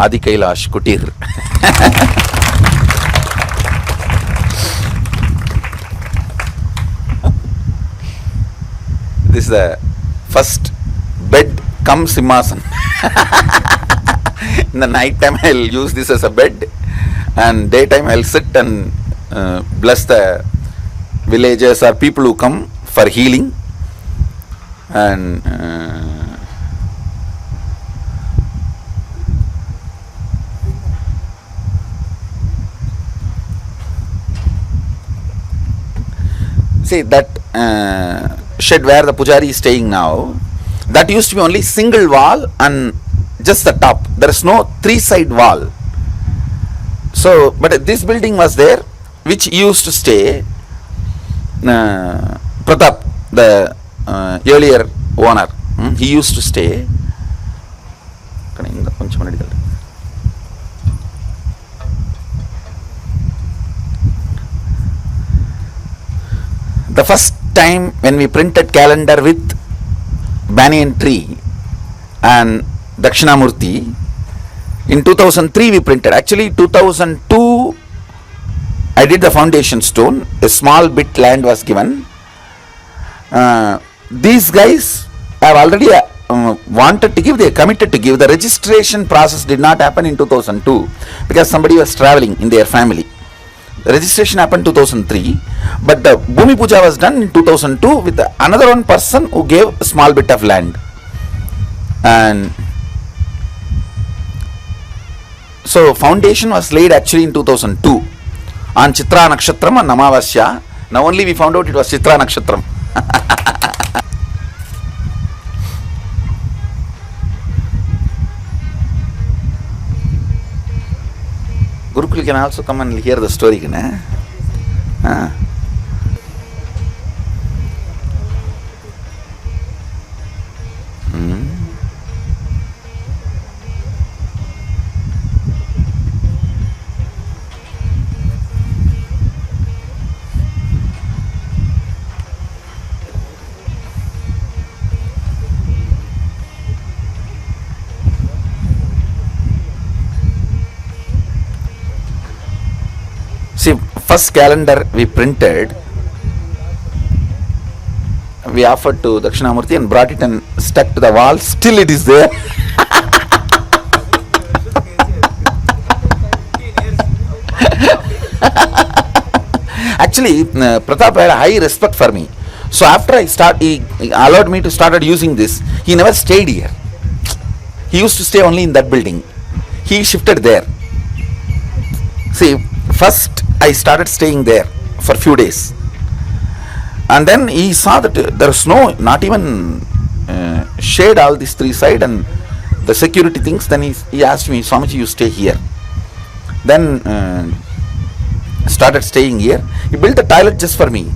Adi Kailash Kuthir. This is the first bed cum simhasan. In the night time I'll use this as a bed, and daytime I'll sit and bless the villagers or people who come for healing. And see that shed where the pujari is staying now, that used to be only single wall and just the top. There is no three-side wall. So, but this building was there, which used to stay Pratap, the earlier owner. He used to stay. The first time when we printed calendar with banyan tree and Dakshinamurti, in 2003 we printed. Actually 2002 I did the foundation stone. A small bit land was given. These guys have already wanted to give, they committed to give. The registration process did not happen in 2002 because somebody was traveling in their family. The registration happened 2003, but the Bhumi Puja was done in 2002 with another one person who gave a small bit of land. And so foundation was laid actually in 2002 on Chitra Nakshatram and Namavasya. Now only we found out it was Chitra Nakshatram. Gurukul can also come and hear the story. See, first calendar we printed, we offered to Dakshinamurti and brought it and stuck to the wall. Still it is there. Actually, Pratap had a high respect for me. So after he allowed me to start using this. He never stayed here. He used to stay only in that building. He shifted there. See, first I started staying there for a few days, and then he saw that there is not even shade all these three sides and the security things. Then he asked me, Swamiji, you stay here. Then started staying here. He built a toilet just for me,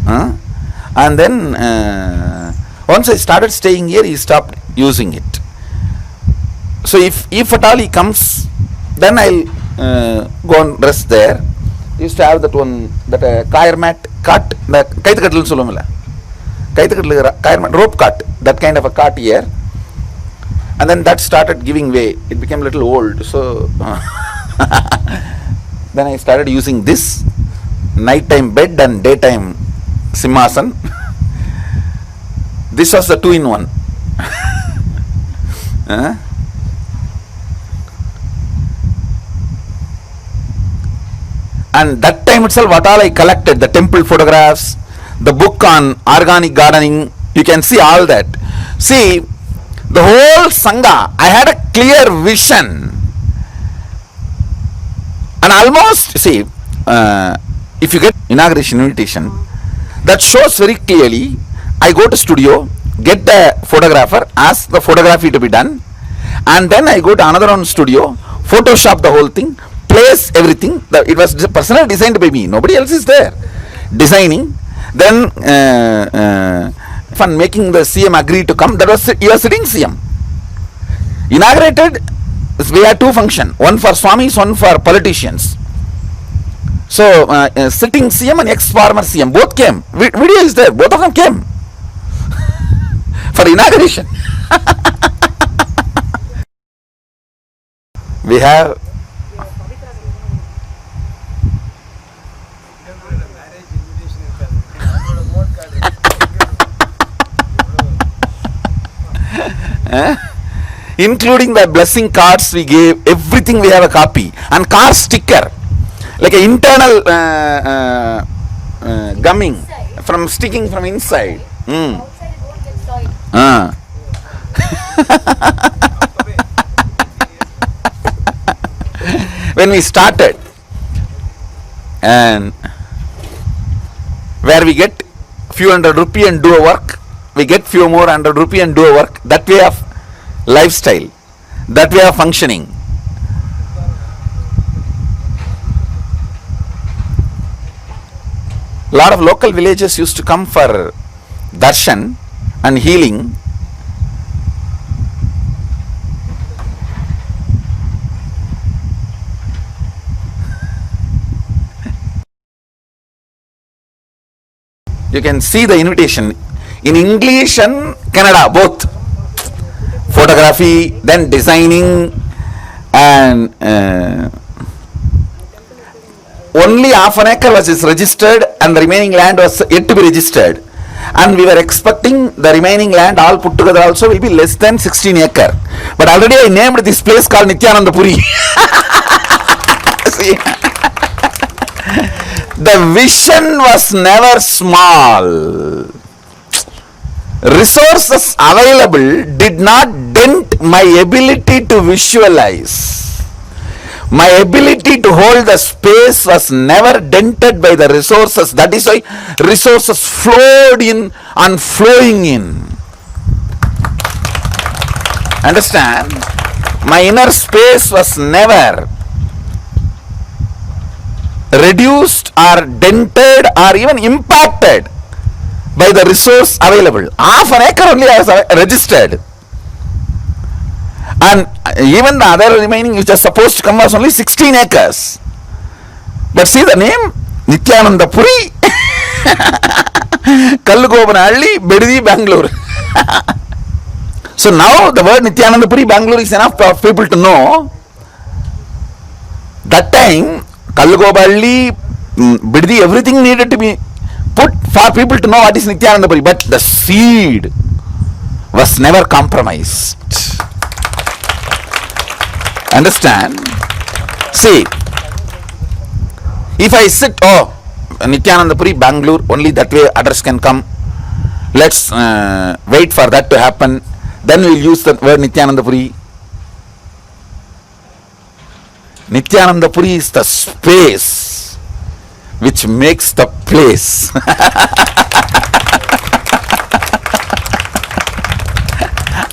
and then once I started staying here, he stopped using it. So if at all he comes, then I'll go and rest there. Used to have that one, that kayar mat cart, that kaitakatal solumilla, kaitakatal kayar mat, rope cart, that kind of a cart here. And then that started giving way. It became a little old. So then I started using this nighttime bed and daytime simhasan. This was the 2-in-1. And that time itself, what all I collected, the temple photographs, the book on organic gardening, you can see all that. See, the whole Sangha, I had a clear vision. And almost, see, if you get inauguration invitation, that shows very clearly, I go to studio, get the photographer, ask the photography to be done, and then I go to another one studio, Photoshop the whole thing, place everything. It was personally designed by me. Nobody else is there. Designing. Then making the CM agree to come. That was, you are sitting CM. Inaugurated, we had 2 functions. One for Swamis, one for politicians. So sitting CM and ex-former CM both came. Video is there. Both of them came for inauguration. We have including the blessing cards we gave, everything we have a copy, and car sticker, like an internal gumming from sticking from inside. Outside it won't get soiled. When we started, and where we get few hundred rupee and do a work, we get few more hundred rupee and do a work. That way of lifestyle, that way of functioning. Lot of local villages used to come for darshan and healing. You can see the invitation in English and Kannada both. Photography, then designing, and only half an acre was registered and the remaining land was yet to be registered. And we were expecting the remaining land all put together also will be less than 16 acre. But already I named this place called Nityananda Puri. See? The vision was never small. Resources available did not dent my ability to visualize. My ability to hold the space was never dented by the resources. That is why resources flowed in and flowing in. Understand? My inner space was never reduced or dented or even impacted by the resource available. Half an acre only I was registered. And even the other remaining which was supposed to come was only 16 acres. But see the name? Nityananda Puri, Kallugobanalli, Bedidi, Bangalore. So now the word Nityananda Puri, Bangalore is enough for people to know. That time, Kallugoballi, Bedidi, everything needed to be put for people to know what is Nityananda Puri. But the seed was never compromised. Understand? See, if I sit, oh, Nityananda Puri, Bangalore, only that way address can come. Let's wait for that to happen. Then we'll use the word Nityananda Puri. Nityananda Puri is the space which makes the place.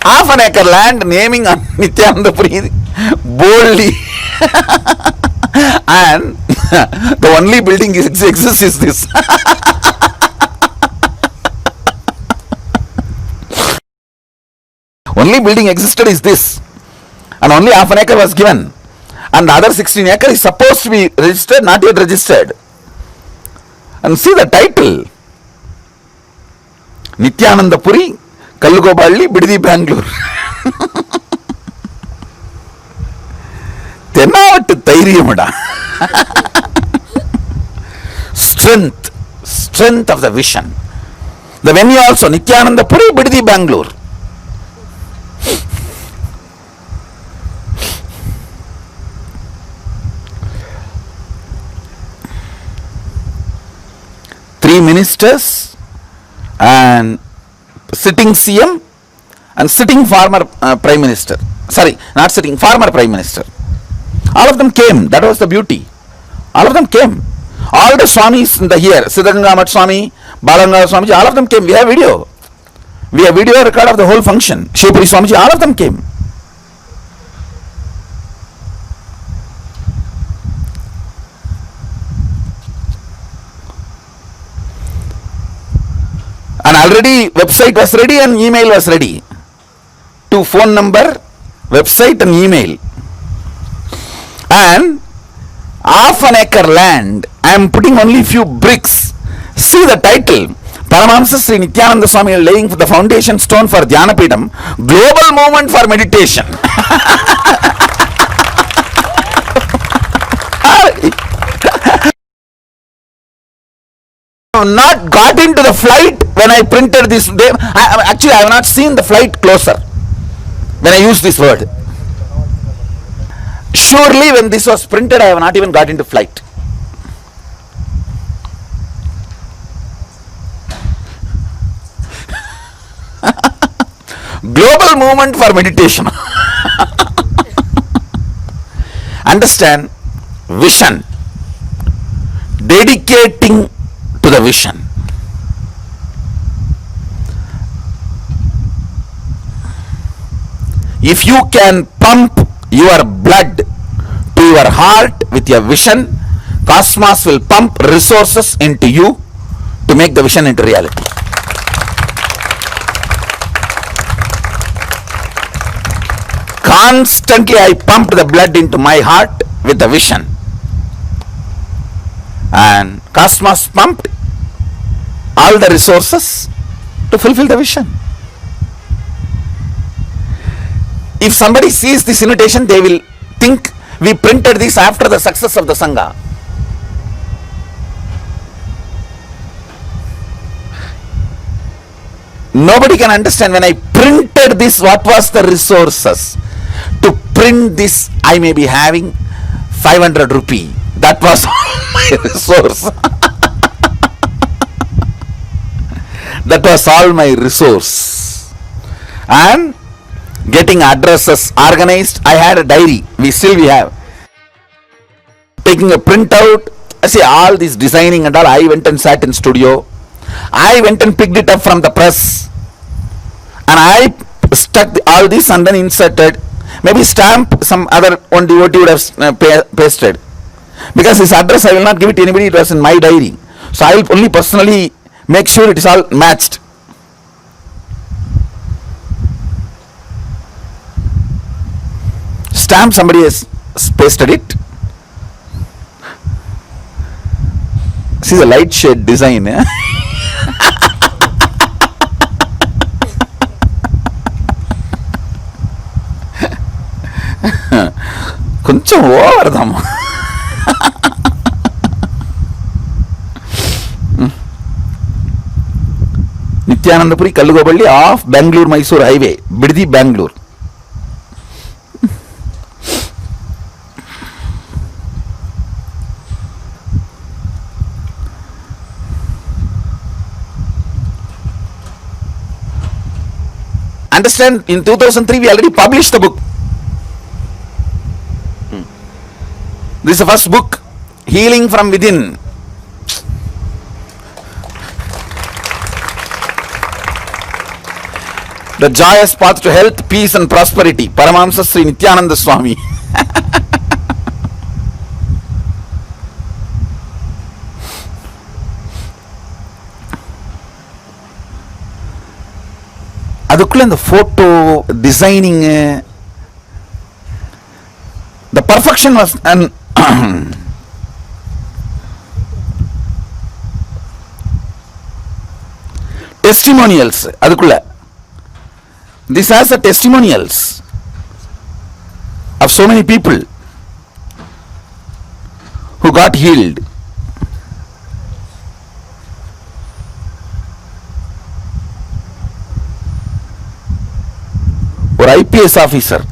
Half an acre land naming on Nityananda Puri boldly. And the only building exists is this. Only building existed is this. And only half an acre was given. And the other 16 acre is supposed to be registered, not yet registered. And see the title. Nityananda Puri, Kallugoballi, Bedidi, Bangalore. Tenavatu Thairiyamada. Strength of the vision. The venue also, Nityananda Puri, Bedidi, Bangalore. Three ministers and sitting CM and sitting former Prime Minister. Sorry, not sitting, former Prime Minister. All of them came. That was the beauty. All of them came. All the Swamis in the here, Siddhaganga Swami, Balanga Swamiji, all of them came. We have video. We have video record of the whole function. Shivpuri Swamiji, all of them came. And already website was ready and email was ready. To phone number, website and email. And half an acre land, I am putting only few bricks. See the title. Paramahamsa Sri Nityananda Swami laying the foundation stone for Dhyanapeetham, global movement for meditation. have not got into the flight when I printed this. Actually, I have not seen the flight closer when I use this word. Surely, when this was printed, I have not even got into flight. Global movement for meditation. Understand? Vision. Dedicating to the vision. If you can pump your blood to your heart with your vision, cosmos will pump resources into you to make the vision into reality. Constantly I pumped the blood into my heart with the vision, and cosmos pumped all the resources to fulfill the vision. If somebody sees this invitation, they will think we printed this after the success of the Sangha. Nobody can understand. When I printed this, what was the resources? To print this, I may be having 500 rupee. That was my resource. That was all my resource. And getting addresses organized, I had a diary. We have. Taking a printout, I say all this designing and all, I went and sat in studio. I went and picked it up from the press, and I stuck all this and then inserted, maybe stamp some other one devotee would have pasted, because his address I will not give it to anybody. It was in my diary, so I will only personally make sure it is all matched. Stamp, somebody has pasted it. See the light shade design, eh? కొంచెం over దమ్మా. Nithyanandapuri Kallugoballi off Bengaluru Mysore highway, Bidadi Bengaluru. Understand, in 2003 we already published the book. This is the first book, Healing from Within. The joyous path to health, peace and prosperity. Paramahamsa Sri Nityananda Swami. அதுக்குள்ள இந்த photo designing, the perfection was an testimonials. அதுக்குள்ள this has the testimonials of so many people who got healed. ஒரு IPS officer,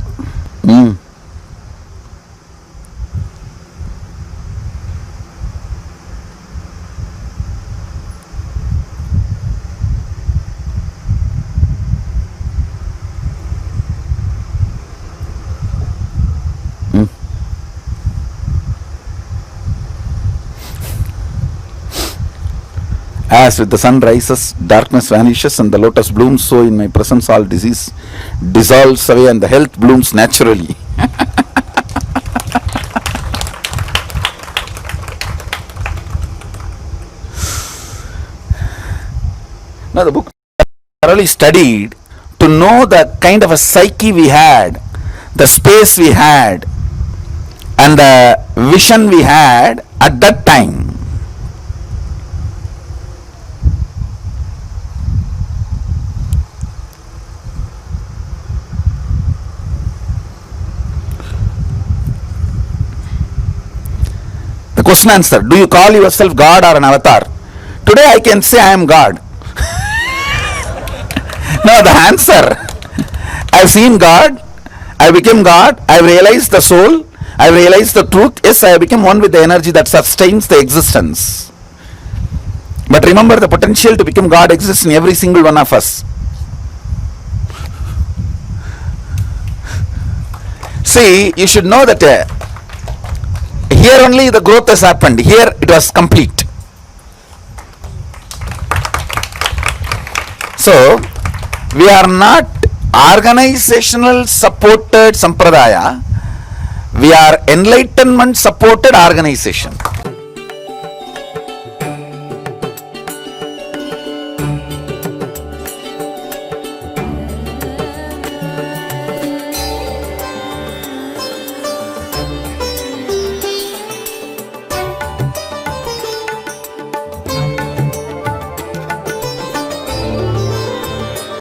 as with the sun rises, darkness vanishes and the lotus blooms, so in my presence all disease dissolves away and the health blooms naturally. Now the book thoroughly studied to know the kind of a psyche we had, the space we had, and the vision we had at that time. Question answer. Do you call yourself God or an avatar? Today I can say I am God. No, the answer. I've seen God. I became God. I've realized the soul. I've realized the truth. Yes, I have become one with the energy that sustains the existence. But remember, the potential to become God exists in every single one of us. See, you should know that here only the growth has happened. Here it was complete. So, we are not organizational supported sampradaya. We are enlightenment supported organization.